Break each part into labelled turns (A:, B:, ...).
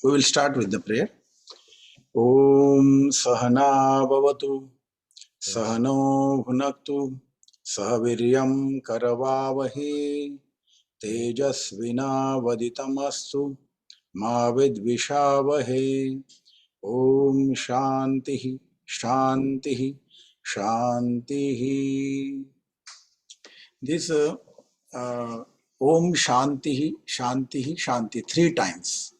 A: We will start with the prayer. Om Sahana Bhavatu Sahano Bhunaktu Sahaviryam Karavavahe Tejasvina Vaditamastu Ma Vidvishavahe. Om Shantihi Shantihi Shantihi. This Om Shantihi Shantihi Shanti 3 times.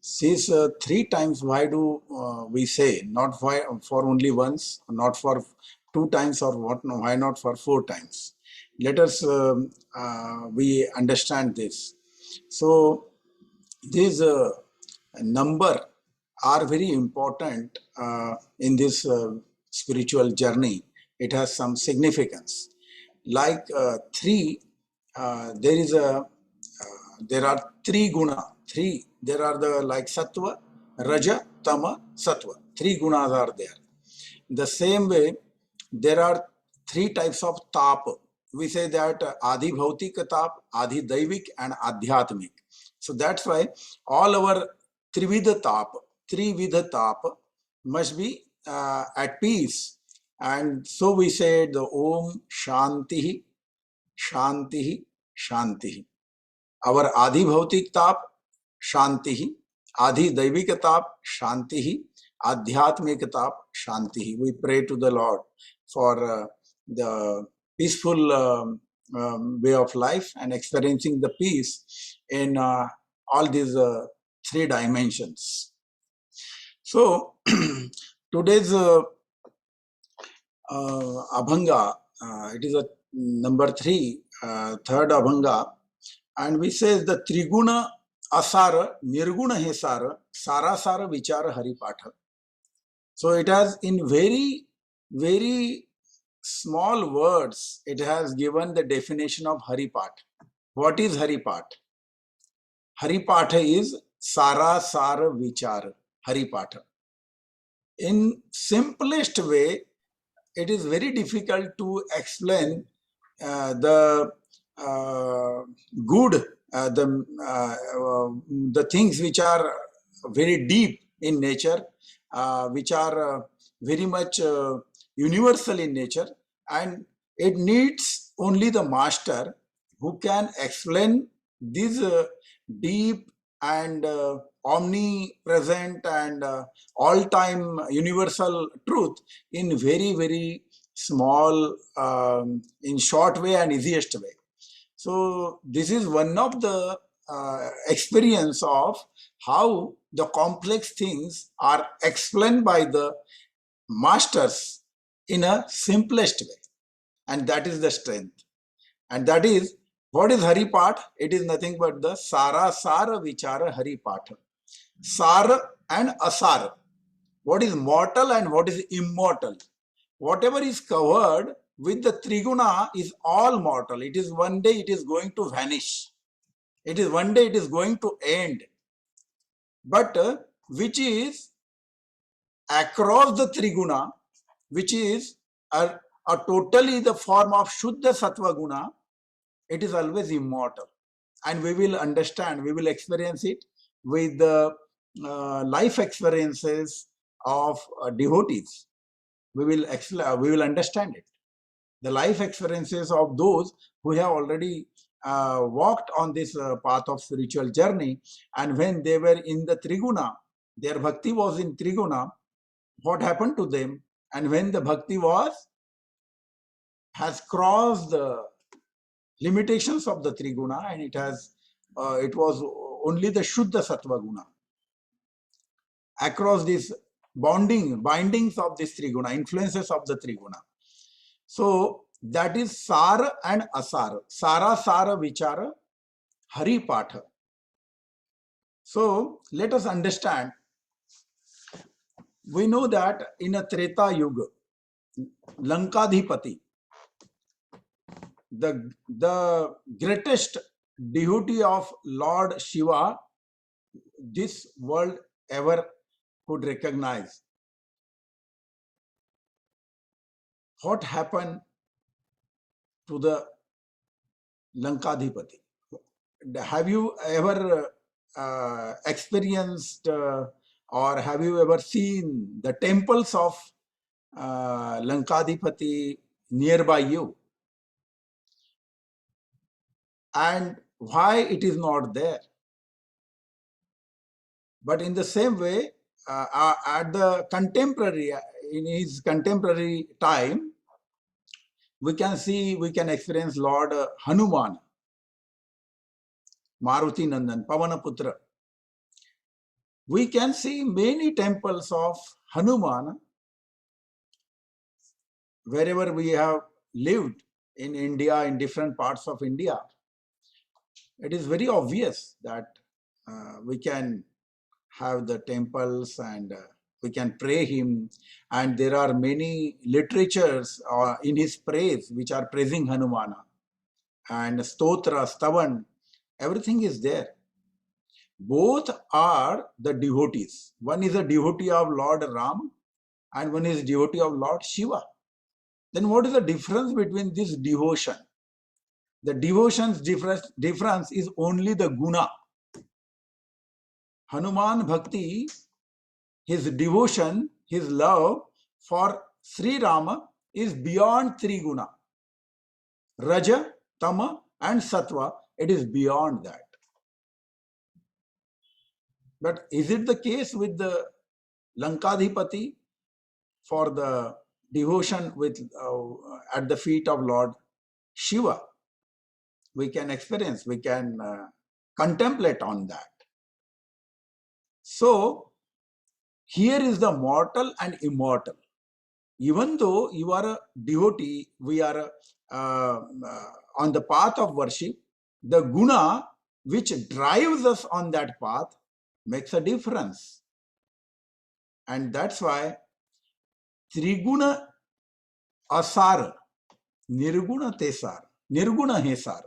A: Since 3 times, why do we say? Not for only once, not for 2 times, or what? No, why not for 4 times? Let us we understand this. So these number are very important in this spiritual journey. It has some significance. Like three, there are three guna. Three, there are the like sattva, raja, tama, sattva. Three gunas are there. The same way, there are three types of tap. We say that adi bhautik tap, adi daivik, and adhyatmik. So that's why all our trividha tap must be at peace. And so we say the Om Shantihi, Shantihi, Shantihi. Our adi bhautik tap, Shantihi, adi daivik tap, Shantihi, adhyatmik tap, Shantihi. We pray to the Lord for the peaceful way of life and experiencing the peace in all these 3 dimensions. So today's Abhanga, it is a number 3, third Abhanga, and we say the Triguna Asara, Nirguna Hesara, Sara Sara Vichara Haripatha. So it has in very, very small words, it has given the definition of Haripatha. What is Haripatha? Haripatha is Sara Sara Vichara, Haripatha. In simplest way, it is very difficult to explain the good, the things which are very deep in nature, which are very much universal in nature, and it needs only the master who can explain these deep and omnipresent and all-time universal truth in very, very small, in short way and easiest way. So this is one of the experience of how the complex things are explained by the masters in a simplest way, and that is the strength. And that is, what is Haripat? It is nothing but the Sara Sara Vichara Haripatha. Sara and Asara. What is mortal and what is immortal? Whatever is covered with the Triguna is all mortal. It is one day it is going to vanish. It is one day it is going to end. But which is across the Triguna, which is a totally the form of Shuddha Sattva Guna, it is always immortal. And we will understand, we will experience it with the life experiences of devotees. We will understand it. The life experiences of those who have already walked on this path of spiritual journey, and when they were in the Triguna, their bhakti was in Triguna, what happened to them, and when the bhakti has crossed the limitations of the Triguna, and it was only the Shuddha Sattva Guna. Across these bindings of this Triguna, influences of the Triguna. So that is Sara and Asara. Sara Sara Vichara Haripatha. So let us understand. We know that in a Treta Yuga, Lankadhipati, the greatest devotee of Lord Shiva this world ever could recognize. What happened to the Lankadhipati? Have you ever experienced or have you ever seen the temples of Lankadipati nearby you? And why it is not there? But in the same way, at the contemporary, in his contemporary time, we can experience Lord Hanuman, Maruti Nandan, Pavanaputra. We can see many temples of Hanuman wherever we have lived in India, in different parts of India. It is very obvious that we can have the temples and we can pray him, and there are many literatures in his praise which are praising Hanumana, and stotra, stavan, everything is there. Both are the devotees. One is a devotee of Lord Ram and one is devotee of Lord Shiva. Then what is the difference between this devotion? The devotion's difference is only the guna. Hanuman Bhakti, his devotion, his love for Sri Rama is beyond three guna. Raja, Tama and Sattva, it is beyond that. But is it the case with the Lankadhipati for the devotion with at the feet of Lord Shiva? We can experience, we can contemplate on that. So here is the mortal and immortal. Even though you are a devotee, we are on the path of worship, the guna which drives us on that path makes a difference. And that's why Triguna asar, nirguna tesar, nirguna hesar.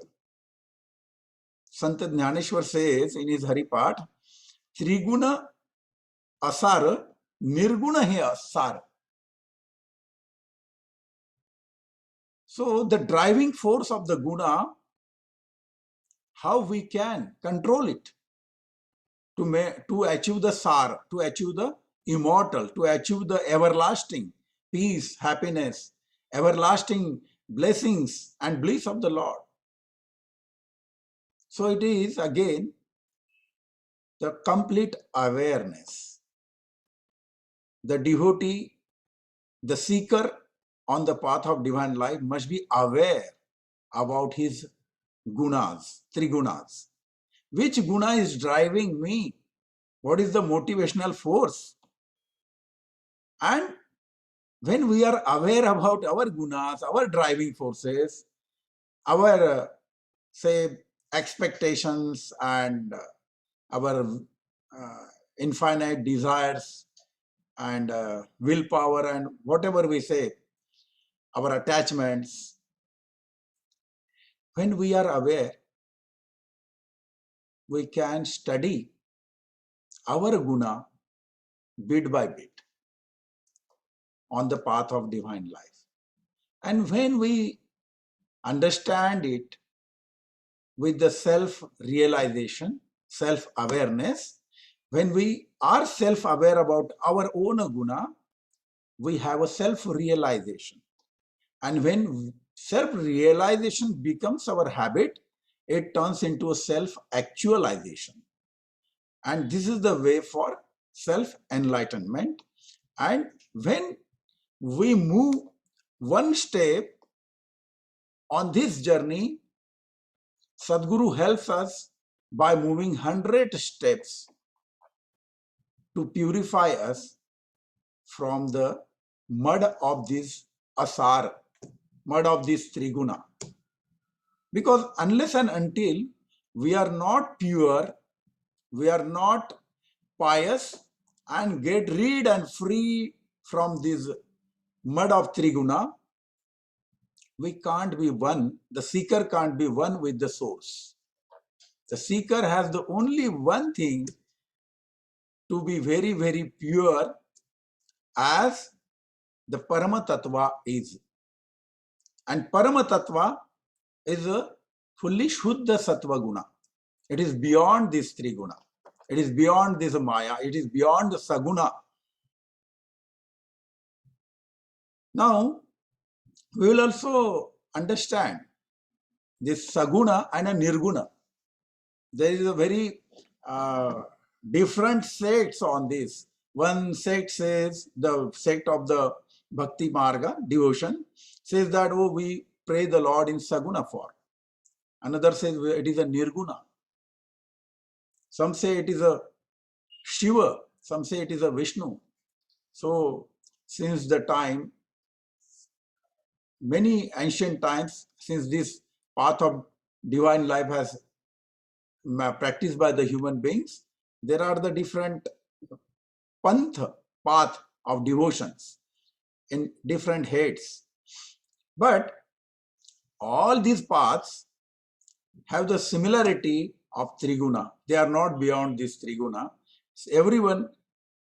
A: Sant Jnaneshwar says in his Haripat, Triguna asar, nirguna he asar. So the driving force of the guna, how we can control it to achieve the sar, to achieve the immortal, to achieve the everlasting peace, happiness, everlasting blessings and bliss of the Lord. So it is again the complete awareness. The devotee, the seeker on the path of divine life must be aware about his gunas, three gunas. Which guna is driving me? What is the motivational force? And when we are aware about our gunas, our driving forces, our say expectations and our infinite desires and willpower and whatever we say, our attachments, when we are aware, we can study our guna bit by bit on the path of divine life. And when we understand it with the self-realization, self-awareness, when we are self-aware about our own guna, we have a self-realization. And when self-realization becomes our habit, it turns into a self-actualization. And this is the way for self-enlightenment. And when we move one step on this journey, Sadhguru helps us by moving 100 steps to purify us from the mud of this asar, mud of this triguna. Because unless and until we are not pure, we are not pious and get rid and free from this mud of triguna, we can't be one, the seeker can't be one with the source. The seeker has the only one thing to be very, very pure as the Parama is. And Parama is a fully Shuddha Sattva Guna. It is beyond these three guna. It is beyond this Maya. It is beyond the Saguna. Now, we will also understand this Saguna and a Nirguna. There is a very different sects on this. One sect says, the sect of the Bhakti Marga, devotion, says that, oh, we pray the Lord in Saguna form. Another says it is a Nirguna. Some say it is a Shiva. Some say it is a Vishnu. So, since the time, many ancient times, since this path of divine life has practiced by the human beings, there are the different pantha, path of devotions in different heads. But all these paths have the similarity of Triguna. They are not beyond this Triguna. Everyone,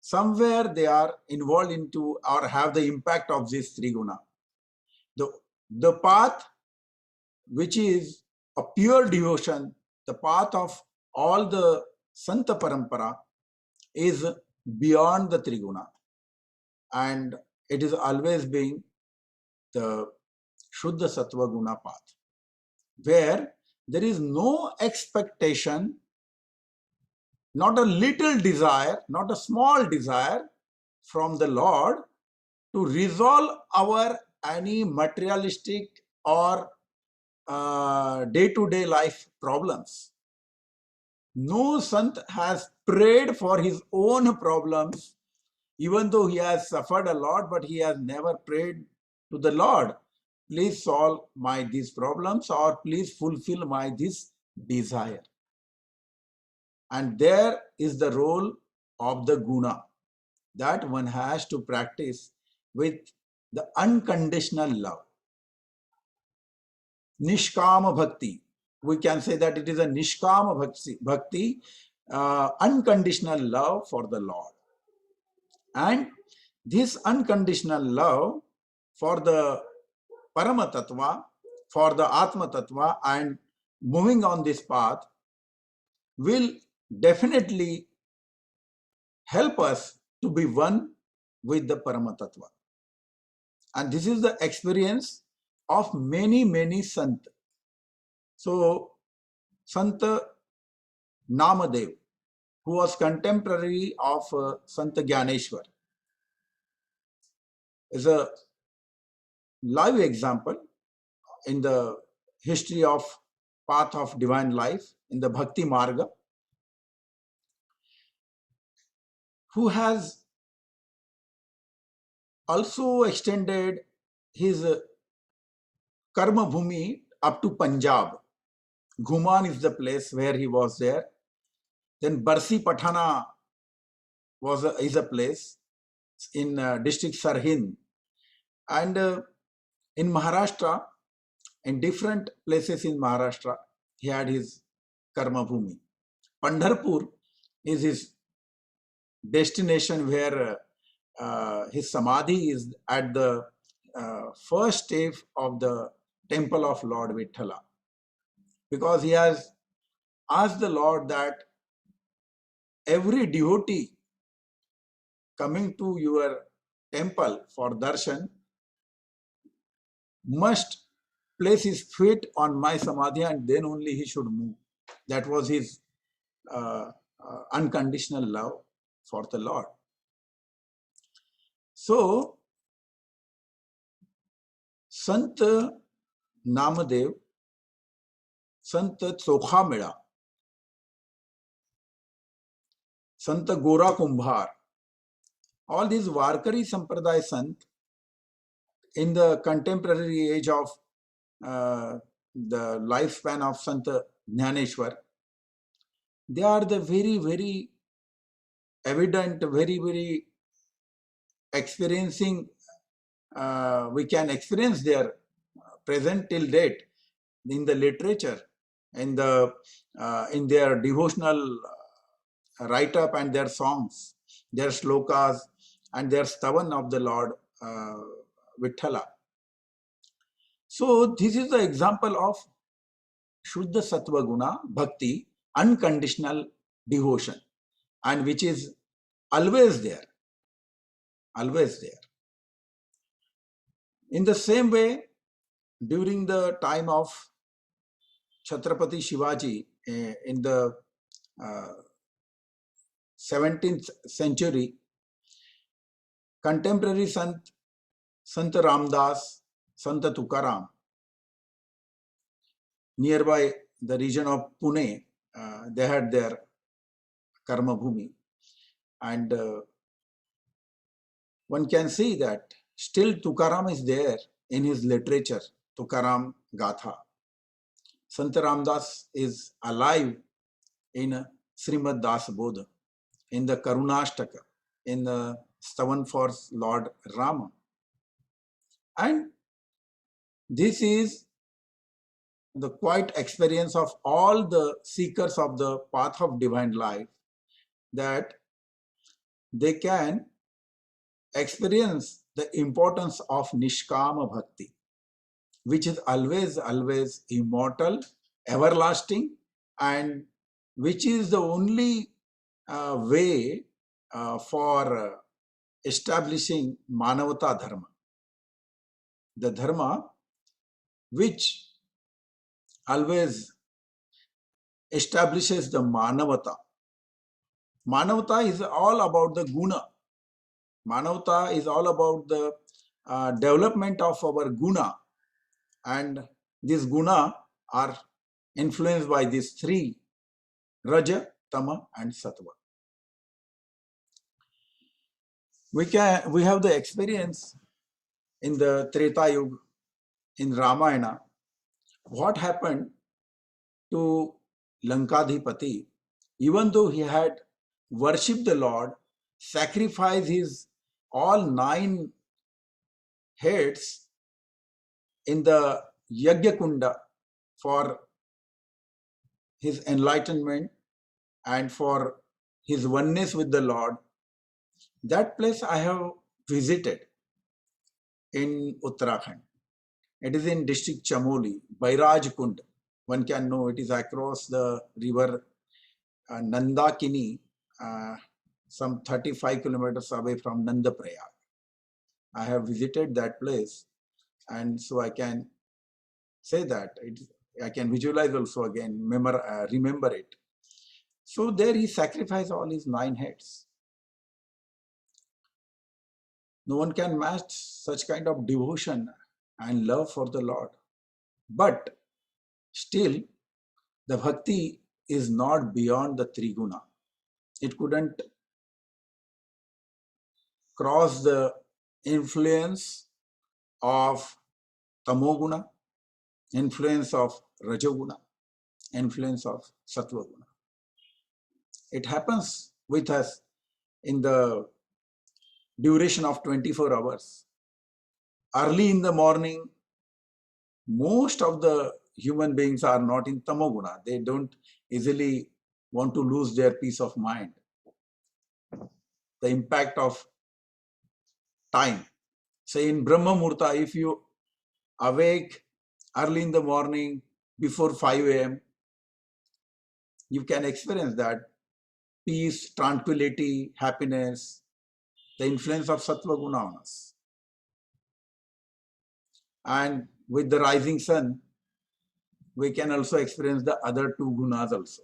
A: somewhere they are involved into or have the impact of this Triguna. The path which is a pure devotion, the path of all the Santa Parampara is beyond the Triguna, and it is always being the Shuddha Sattva Guna path, where there is no expectation, not a little desire, not a small desire from the Lord to resolve our any materialistic or day-to-day life problems. No Sant has prayed for his own problems, even though he has suffered a lot, but he has never prayed to the Lord, please solve my these problems or please fulfill my this desire. And there is the role of the guna that one has to practice with the unconditional love. Nishkama bhakti. We can say that it is a nishkama bhakti, unconditional love for the Lord. And this unconditional love for the Parama Tattva, for the Atma Tattva, and moving on this path will definitely help us to be one with the Parama Tattva. And this is the experience of many, many Sant. So, Sant Namadev, who was contemporary of Sant Gyaneshwar, is a live example in the history of path of divine life in the Bhakti Marga, who has also extended his karma bhumi up to Punjab. Ghuman is the place where he was there. Then Barsi Patana is a place in district Sarhind. And in Maharashtra, in different places in Maharashtra, he had his karma bhumi. Pandharpur is his destination where his samadhi is at the first step of the temple of Lord Vithala, because he has asked the Lord that every devotee coming to your temple for darshan must place his feet on my samadhi and then only he should move. That was his unconditional love for the Lord. So, Sant Namadev, Sant Chokha Mela, Sant Gora Kumbhar, all these Varkari Sampradaya Sant in the contemporary age of the lifespan of Sant Jnaneshwar, they are the very, very evident, very, very experiencing, we can experience their present till date in the literature, in their devotional write-up and their songs, their slokas and their stavan of the Lord Vithala. So this is the example of Shuddha Sattva Guna Bhakti, unconditional devotion. and which is always there, always there. In the same way, during the time of Chhatrapati Shivaji in the 17th century, contemporary Sant Ramdas, Sant Tukaram, nearby the region of Pune, they had their Karma Bhumi. And one can see that still Tukaram is there in his literature, Tukaram Gatha. Sant Ramdas is alive in Srimad Das Bodh, in the Karunashtaka, in the Stavan for Lord Rama. And this is the quiet experience of all the seekers of the path of divine life, that they can experience the importance of Nishkama Bhakti, which is always, always immortal, everlasting, and which is the only way for establishing Manavata Dharma. The Dharma which always establishes the Manavata. Manavata is all about the guna. Manavata is all about the development of our guna, and these guna are influenced by these three: Raja, Tama, and Sattva. We have the experience in the Treta Yuga, in Ramayana, what happened to Lankadhipati. Even though he had worshipped the Lord, sacrificed his all 9 heads in the Yajna Kunda for his enlightenment and for his oneness with the Lord. That place I have visited in Uttarakhand. It is in district Chamoli, Bairaj Kund. One can know it is across the river Nandakini, some 35 kilometers away from Nandaprayag. I have visited that place, and so I can say that I can visualize also again, remember it. So there he sacrificed all his 9 heads. No one can match such kind of devotion and love for the Lord. But still, the bhakti is not beyond the Triguna. It couldn't cross the influence of Tamoguna, influence of Rajoguna, influence of Sattvaguna. It happens with us in the duration of 24 hours. Early in the morning, most of the human beings are not in Tamoguna. They don't easily want to lose their peace of mind. The impact of time. Say in Brahma Murta, if you awake early in the morning before 5 a.m., you can experience that peace, tranquility, happiness, the influence of Sattva Guna on us. And with the rising sun, we can also experience the other 2 gunas also.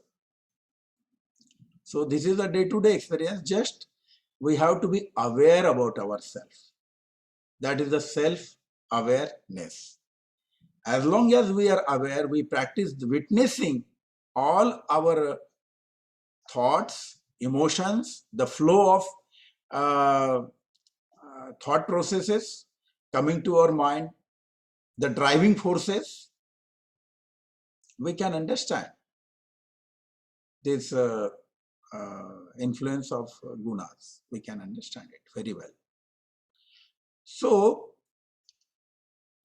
A: So this is a day-to-day experience. Just we have to be aware about ourselves. That is the self-awareness. As long as we are aware, we practice witnessing all our thoughts, emotions, the flow of thought processes coming to our mind, the driving forces, we can understand this influence of gunas. We can understand it very well. So,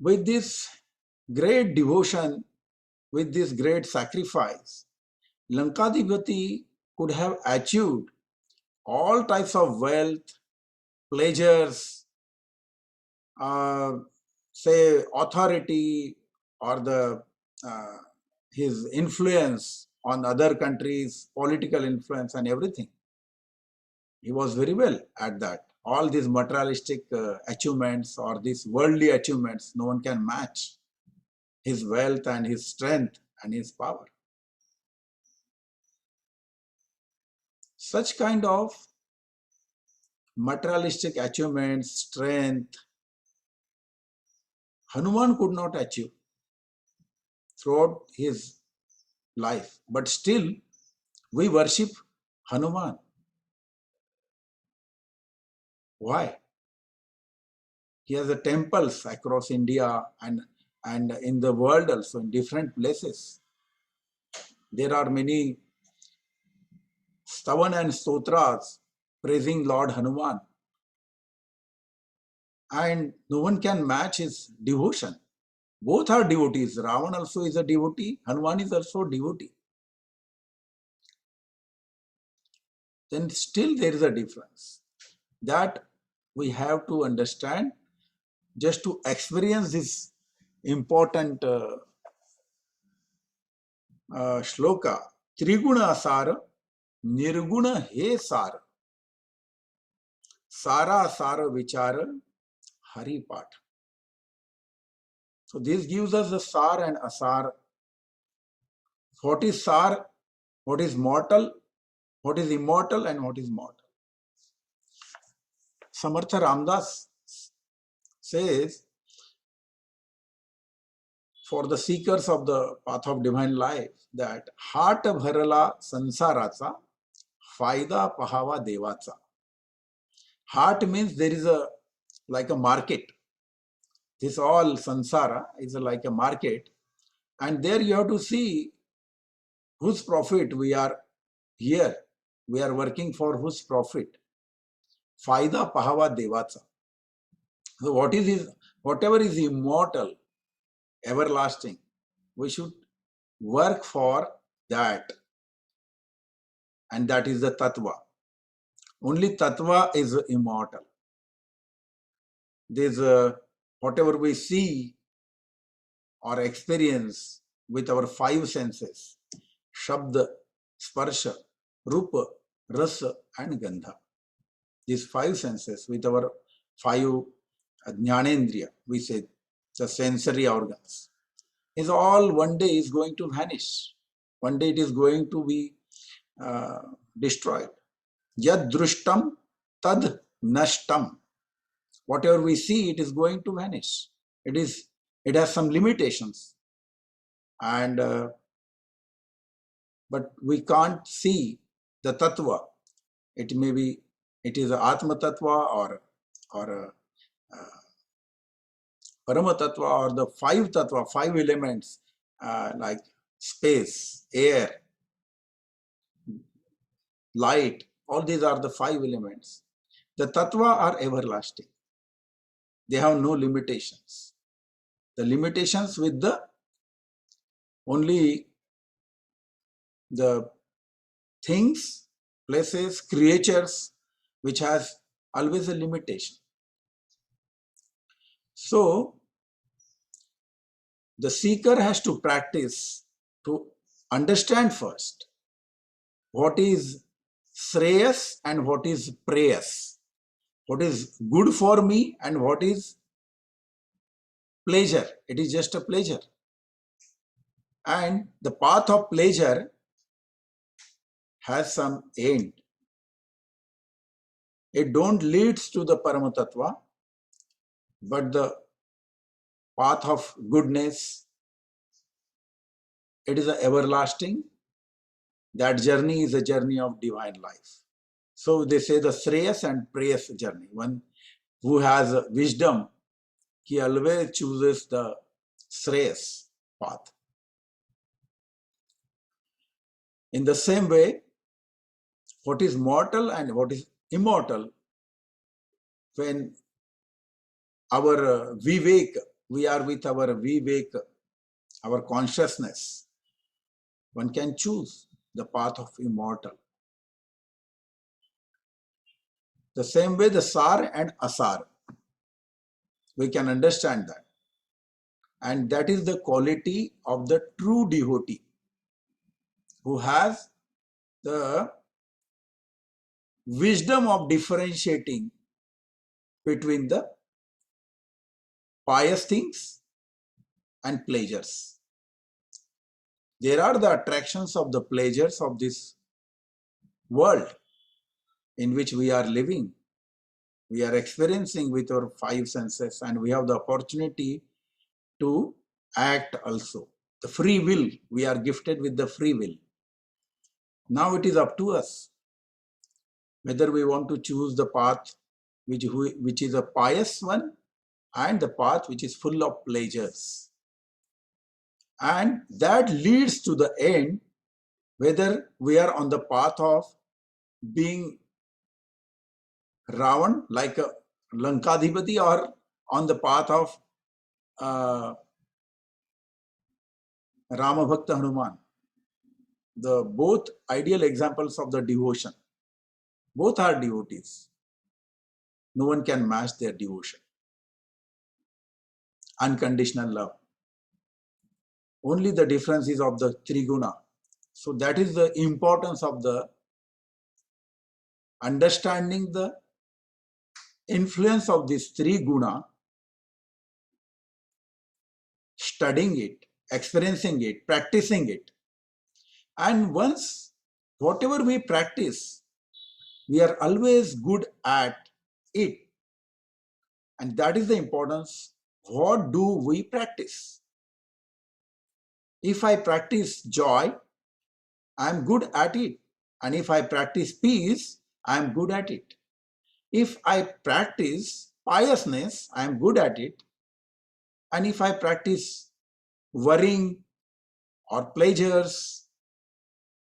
A: with this great devotion, with this great sacrifice, Lankadhipati could have achieved all types of wealth, pleasures, say authority, or the his influence on other countries, political influence and everything. He was very well at that. All these materialistic achievements or these worldly achievements, no one can match his wealth and his strength and his power. Such kind of materialistic achievements, strength, Hanuman could not achieve throughout his life. But still, we worship Hanuman. Why? He has the temples across India and in the world also, in different places. There are many stavan and stotras praising Lord Hanuman. And no one can match his devotion. Both are devotees. Ravan also is a devotee. Hanuman is also a devotee. Then still there is a difference. That we have to understand just to experience this important shloka. Triguna sara, nirguna he sara. Sara sara vichara, hari pat. So this gives us the sar and asar. What is sar? What is mortal? What is immortal and what is mortal? Samartha Ramdas says, for the seekers of the path of divine life, that heart bharala sansaracha, faida pahava devacha. Heart means there is a like a market. This all sansara is like a market, and there you have to see whose profit we are here. We are working for whose profit. Faida pahava devacha. So whatever is immortal, everlasting, we should work for that, and that is the tattva. Only tattva is immortal. There's whatever we see or experience with our five senses: shabda, sparsha, rupa, rasa, and gandha. These five senses with our five jnanendriya, we say the sensory organs, is all one day is going to vanish. One day it is going to be destroyed. Yad drushtam tad nashtam. Whatever we see, it is going to vanish. It has some limitations, and but we can't see the tattva. It is a atma tattva or parama tattva, or the five tattva, five elements like space, air, light. All these are the five elements. The tattva are everlasting. They have no limitations. The limitations with the only the things, places, creatures, which has always a limitation. So the seeker has to practice to understand first what is shreyas and what is preyas. What is good for me and what is pleasure. It is just a pleasure. And the path of pleasure has some end. It don't leads to the Paramatatva, but the path of goodness, it is an everlasting. That journey is a journey of divine life. So they say the Shreyas and Preyas journey. One who has wisdom, he always chooses the Shreyas path. In the same way, what is mortal and what is immortal, when our vivek, we are with our vivek, our consciousness, one can choose the path of immortal. The same way the sar and asar, we can understand that. And that is the quality of the true devotee who has the wisdom of differentiating between the pious things and pleasures. There are the attractions of the pleasures of this world in which we are living. We are experiencing with our five senses, and we have the opportunity to act also. The free will, we are gifted with the free will. Now it is up to us whether we want to choose the path which is a pious one and the path which is full of pleasures. And that leads to the end, whether we are on the path of being Ravan like a Lankadhipati or on the path of Rama Bhakta Hanuman. The both ideal examples of the devotion. Both are devotees. No one can match their devotion. Unconditional love. Only the difference is of the Triguna. So that is the importance of the understanding the influence of these three guna, studying it, experiencing it, practicing it. And once whatever we practice, we are always good at it. And that is the importance. What do we practice? If I practice joy, I am good at it. And if I practice peace, I am good at it. If I practice piousness, I am good at it. And if I practice worrying or pleasures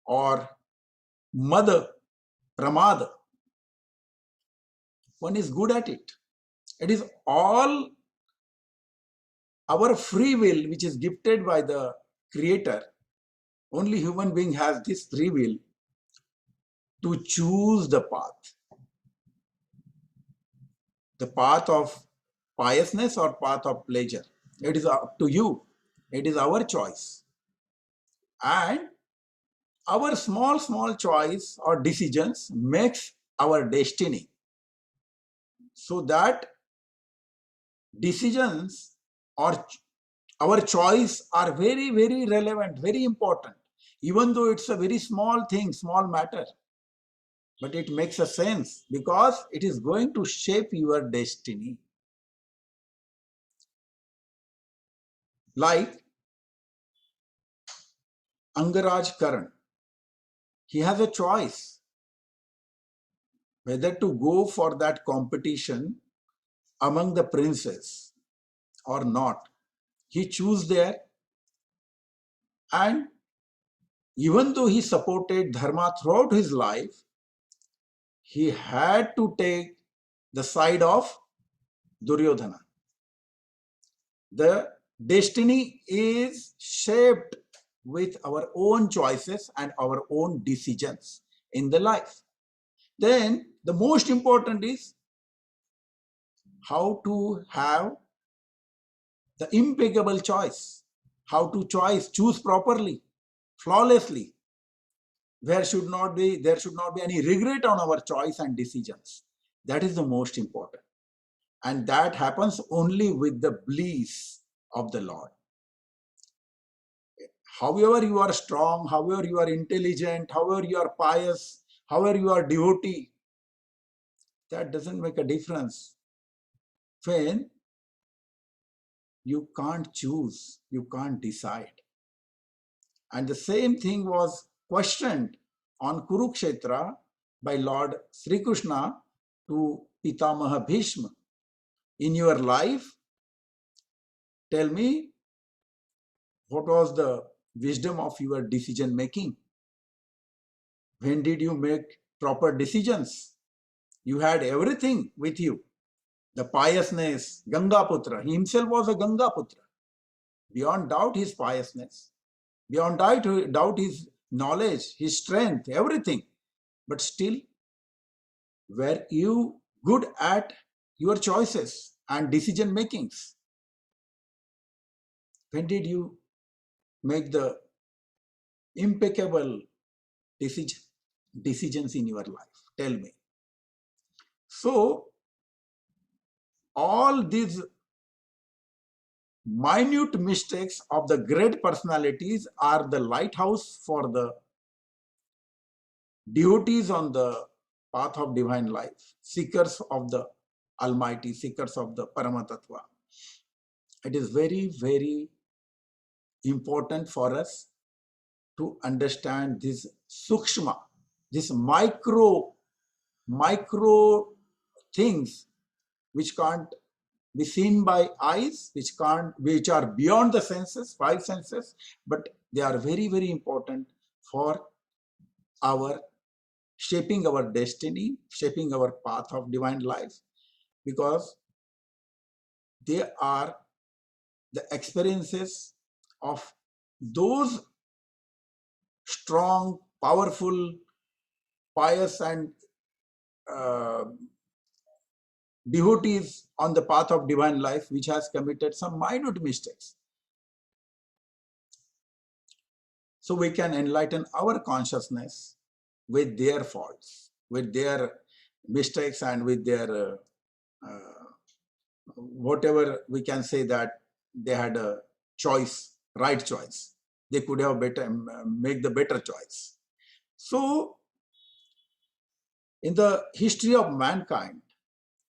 A: or mada, pramada, one is good at it. It is all our free will which is gifted by the Creator. Only human being has this free will to choose the path of piousness or path of pleasure. It is up to you. It is our choice. And our small choice or decisions makes our destiny. So that decisions or our choice are very, very relevant, very important. Even though it's a very small thing, small matter, but it makes a sense because it is going to shape your destiny. Like Angaraj Karan, he has a choice whether to go for that competition among the princes or not. He chose there, and even though he supported Dharma throughout his life, he had to take the side of Duryodhana. The destiny is shaped with our own choices and our own decisions in the life. Then the most important is how to have the impeccable choice, how to choose properly, flawlessly. There should not be any regret on our choice and decisions. That is the most important. And that happens only with the bliss of the Lord. However you are strong, however you are intelligent, however you are pious, however you are devotee, that doesn't make a difference when you can't choose, you can't decide. And the same thing was questioned on Kurukshetra by Lord Sri Krishna to Pitamaha Bhishma. In your life, tell me, what was the wisdom of your decision making? When did you make proper decisions? You had everything with you. The piousness, Gangaputra. He himself was a Gangaputra. Beyond doubt his piousness. Beyond doubt his knowledge, his strength, everything. But still, were you good at your choices and decision makings? When did you make the impeccable decisions in your life? Tell me. So all these minute mistakes of the great personalities are the lighthouse for the devotees on the path of divine life, seekers of the Almighty, seekers of the Paramatatva. It is very, very important for us to understand this sukshma, this micro things which can't be seen by eyes, which are beyond the senses, five senses, but they are very, very important for our shaping our destiny, shaping our path of divine life, because they are the experiences of those strong, powerful, pious, and uh, devotees on the path of divine life which has committed some minute mistakes. So we can enlighten our consciousness with their faults, with their mistakes, and with their whatever we can say that they had a choice, right choice. They could have make the better choice. So in the history of mankind,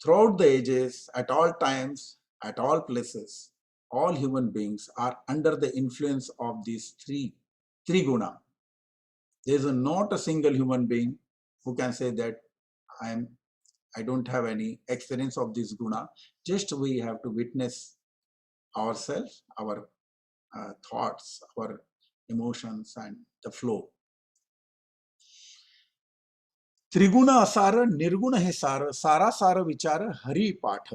A: throughout the ages, at all times, at all places, all human beings are under the influence of these three guna. There is not a single human being who can say that I don't have any experience of this guna. Just we have to witness ourselves, our thoughts, our emotions, and the flow. त्रिगुण असार निर्गुण हे सार, सारा सार विचार हरि पाठ.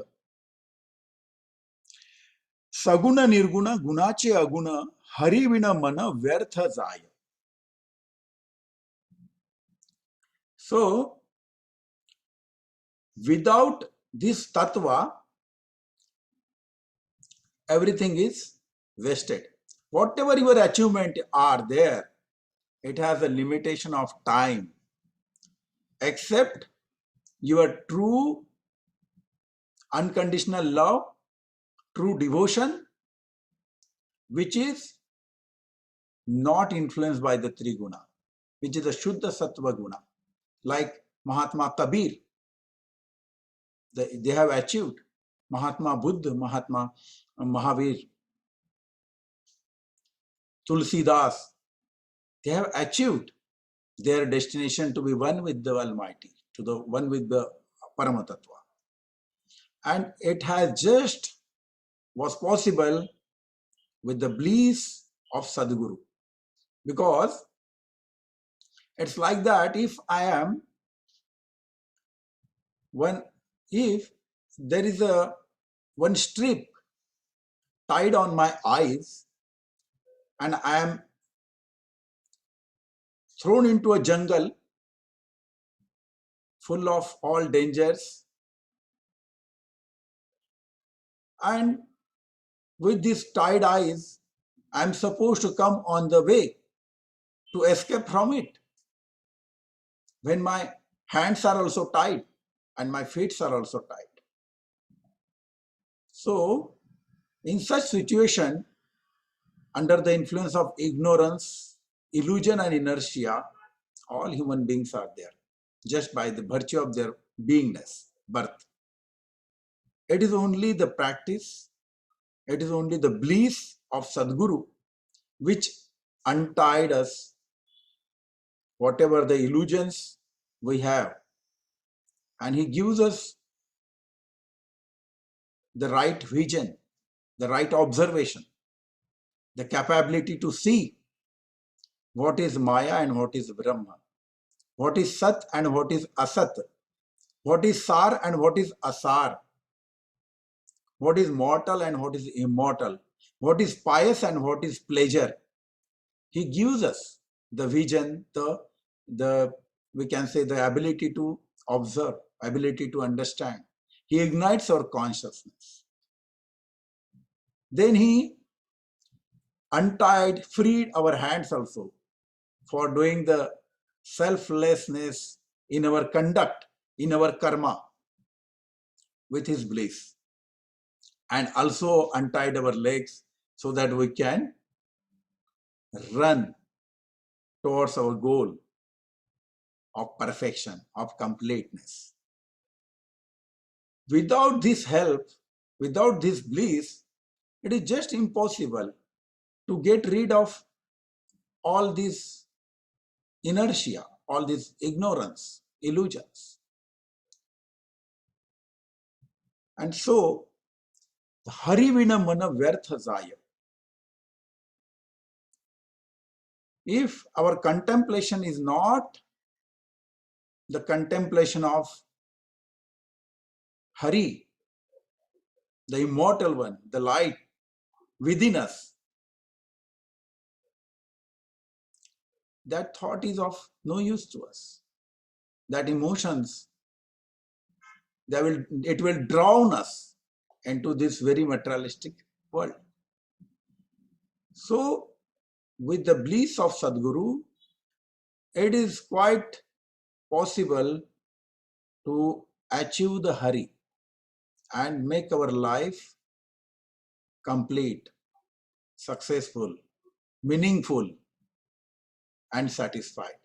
A: सगुण निर्गुण गुणाचे अगुण, हरिविण मन व्यर्थ जाय. So without this tattva, everything is wasted. Whatever your achievement are there, it has a limitation of time, except your true unconditional love, true devotion, which is not influenced by the three guna, which is the Shuddha Sattva guna. Like Mahatma Kabir, they have achieved. Mahatma Buddha, Mahatma Mahavir, Tulsidas, they have achieved their destination to be one with the Almighty, to the one with the Paramatatva. And it has just was possible with the bliss of Sadguru. Because it's like that, if there is one strip tied on my eyes and I am thrown into a jungle full of all dangers, and with these tied eyes, I am supposed to come on the way to escape from it, when my hands are also tied and my feet are also tied. So in such situation, under the influence of ignorance, illusion, and inertia, all human beings are there, just by the virtue of their beingness, birth. It is only the practice, it is only the bliss of Sadguru which untied us, whatever the illusions we have, and he gives us the right vision, the right observation, the capability to see what is Maya and what is Brahma, what is Sat and what is Asat, what is Sar and what is Asar, what is mortal and what is immortal, what is pious and what is pleasure. He gives us the vision, the we can say the ability to observe, ability to understand. He ignites our consciousness. Then he untied, freed our hands also for doing the selflessness in our conduct, in our karma. with his bliss, and also untied our legs so that we can run towards our goal of perfection, of completeness. Without this help, without this bliss, it is just impossible to get rid of all this inertia, all this ignorance, illusions. And so, Harivina mana vyartha jaya. If our contemplation is not the contemplation of Hari, the immortal one, the light within us, that thought is of no use to us. That emotions, it will drown us into this very materialistic world. So, with the bliss of Sadguru, it is quite possible to achieve the Hari and make our life complete, successful, meaningful, and satisfied.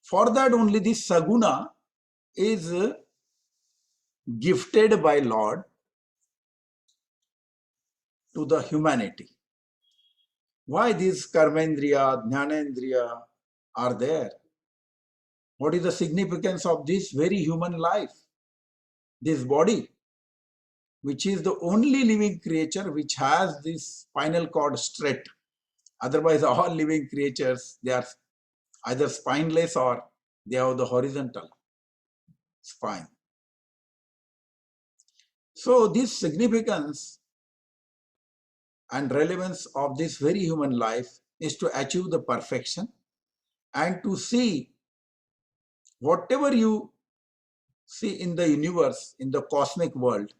A: For that only this Saguna is gifted by Lord to the humanity. Why these Karmendriya, Jnanendriya are there? What is the significance of this very human life? This body, which is the only living creature which has this spinal cord straight. Otherwise, all living creatures, they are either spineless or they have the horizontal spine. So this significance and relevance of this very human life is to achieve the perfection and to see whatever you see in the universe, in the cosmic world,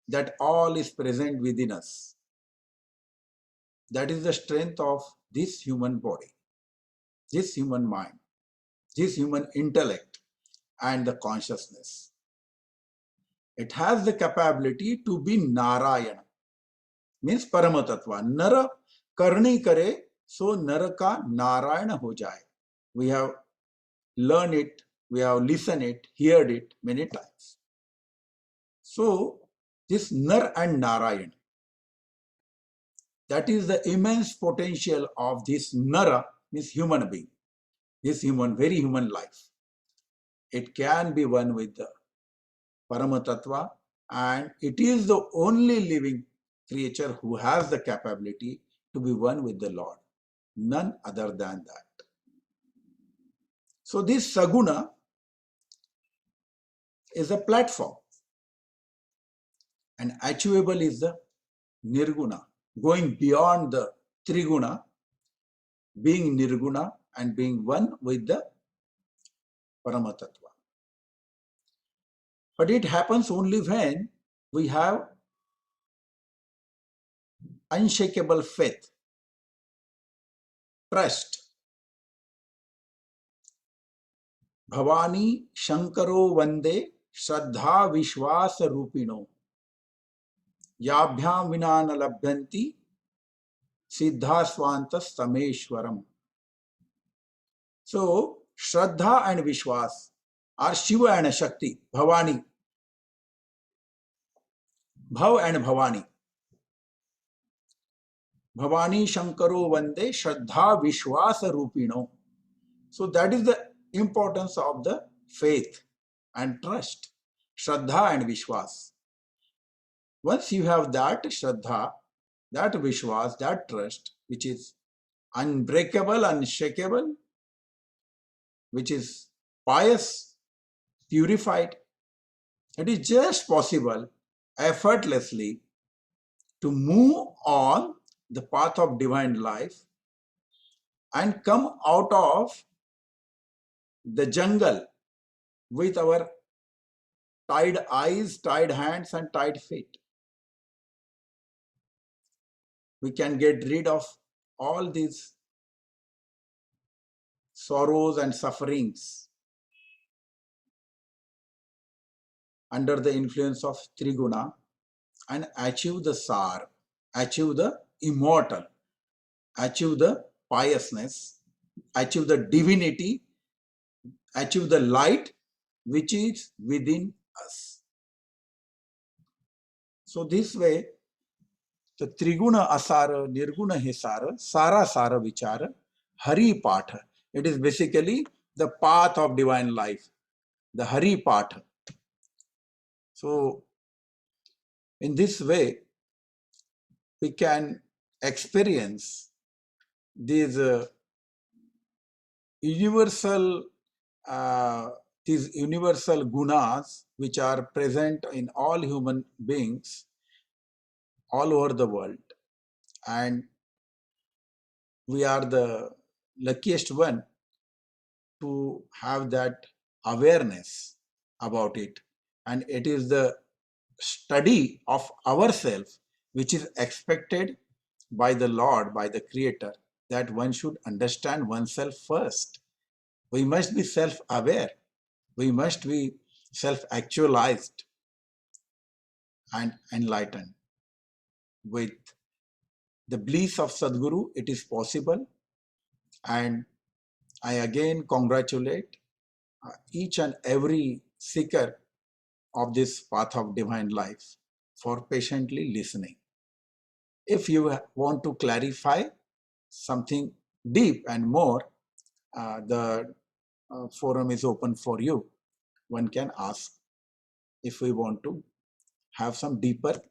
A: that all is present within us. That is the strength of this human body, this human mind, this human intellect, and the consciousness. It has the capability to be Narayana, means Paramatatva. Nara karni kare, so Nara ka Narayana ho jaye. We have learned it, we have listened it, heard it many times. So, this Nar and Narayan, that is the immense potential of this Nara, means human being, this human, very human life. It can be one with the Paramatatva, and it is the only living creature who has the capability to be one with the Lord. None other than that. So this Saguna is a platform, and achievable is the Nirguna, going beyond the Triguna, being Nirguna and being one with the Paramatatva. But it happens only when we have unshakable faith, trust. Bhavani Shankaro Vande Shraddha Vishwasa Rupino Yabhyam Vinana Labhyanti Siddha Swanta Sameshwaram. So, Shraddha and Vishwas are Shiva and Shakti, Bhavani, Bhav and Bhavani. Bhavani Shankaro Vande Shraddha Vishwasa Rupino. So that is the importance of the faith and trust. Shraddha and Vishwas. Once you have that Shraddha, that Vishwas, that trust, which is unbreakable, unshakable, which is pious, purified, it is just possible effortlessly to move on the path of divine life and come out of the jungle with our tied eyes, tied hands, and tied feet. We can get rid of all these sorrows and sufferings under the influence of Triguna and achieve the Sar, achieve the immortal, achieve the piousness, achieve the divinity, achieve the light which is within us. So this way, the Triguna Asara, Nirguna Hisara, Sara Sara Vichara, Hari Patha. It is basically the path of divine life, the Hari Patha. So in this way, we can experience these universal these universal gunas which are present in all human beings all over the world, and we are the luckiest one to have that awareness about it, and it is the study of ourselves which is expected by the Lord, by the Creator, that one should understand oneself first. We must be self-aware. We must be self-actualized and enlightened. With the bliss of Sadguru, it is possible. And I again congratulate each and every seeker of this path of divine life for patiently listening. If you want to clarify something deep and more, the forum is open for you. One can ask if we want to have some deeper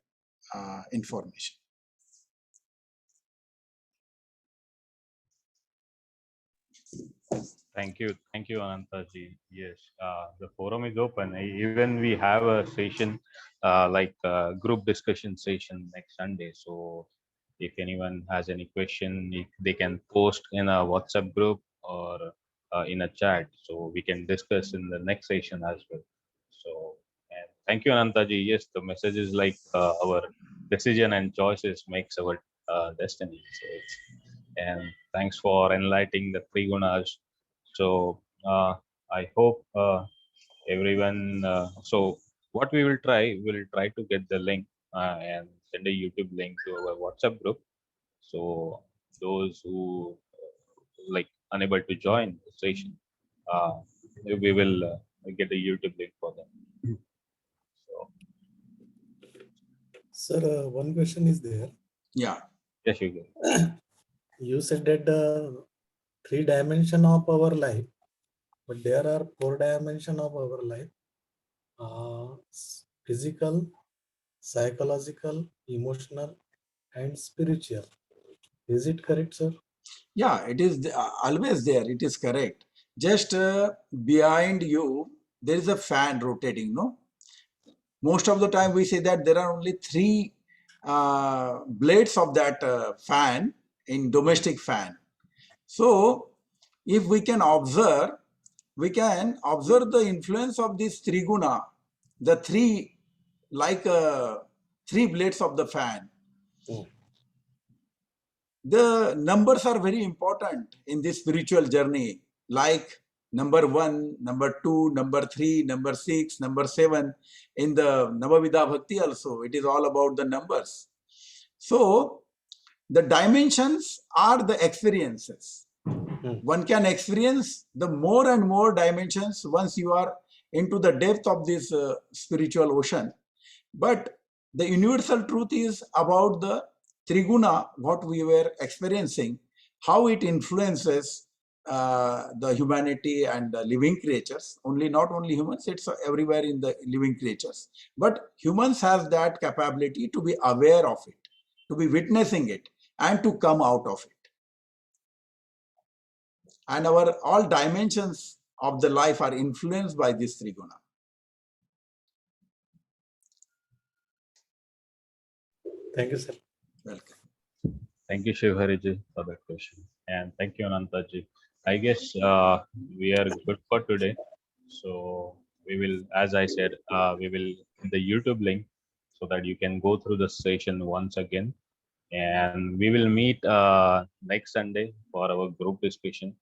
A: information.
B: Thank you, Anantaji. Yes, the forum is open. Even we have a session like group discussion session next Sunday. So if anyone has any question, they can post in a WhatsApp group or in a chat. So we can discuss in the next session as well. So and thank you, Anantaji. Yes, the message is like our decision and choices makes our destiny. So and thanks for enlightening the three gunas. So I hope everyone. So what we'll try to get the link and send a YouTube link to our WhatsApp group. So those who like unable to join the session, uh, we will get a YouTube link for them. So
C: Sir, one question is there.
A: Yeah.
B: yes, you can.
C: You said that the 3 dimension of our life, but there are 4 dimension of our life: physical, psychological, emotional, and spiritual. Is it correct, sir?
A: Yeah, it is always there. It is correct. Just behind you, there is a fan rotating, no? Most of the time we say that there are only 3 blades of that fan in domestic fan. So if we can observe the influence of this triguna, the 3, like 3 blades of the fan. The numbers are very important in this spiritual journey, like number 1, number 2, number 3, number 6, number 7. In the Navavidha Bhakti also, it is all about the numbers. So the dimensions are the experiences. One can experience the more and more dimensions once you are into the depth of this spiritual ocean. But the universal truth is about the triguna, what we were experiencing, how it influences the humanity and the living creatures. Not only humans, it's everywhere in the living creatures. But humans have that capability to be aware of it, to be witnessing it, and to come out of it. And our all dimensions of the life are influenced by this triguna.
C: Thank you, sir.
A: Welcome.
B: Thank you, Shivhariji, for that question. And thank you, Anantaji. I guess we are good for today. So we will, as I said, we will the YouTube link so that you can go through the session once again. And we will meet next Sunday for our group discussion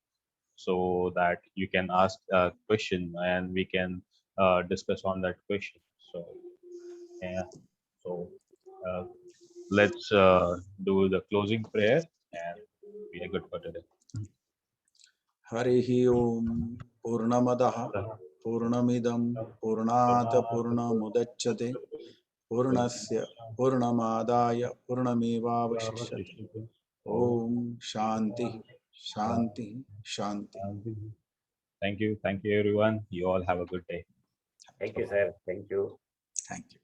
B: so that you can ask a question and we can discuss on that question. So yeah, so let's do the closing prayer and we are good for today.
A: हरिः ओम पूर्णमदः पूर्णमिदं पूर्णात् पूर्णमुदच्यते पूर्णस्य पूर्णमादाय पूर्णमेवावशिष्यते ओम शांति शांति शांति.
B: Thank you everyone. You all have a good day.
D: Thank you, sir. Thank you.
A: Thank you.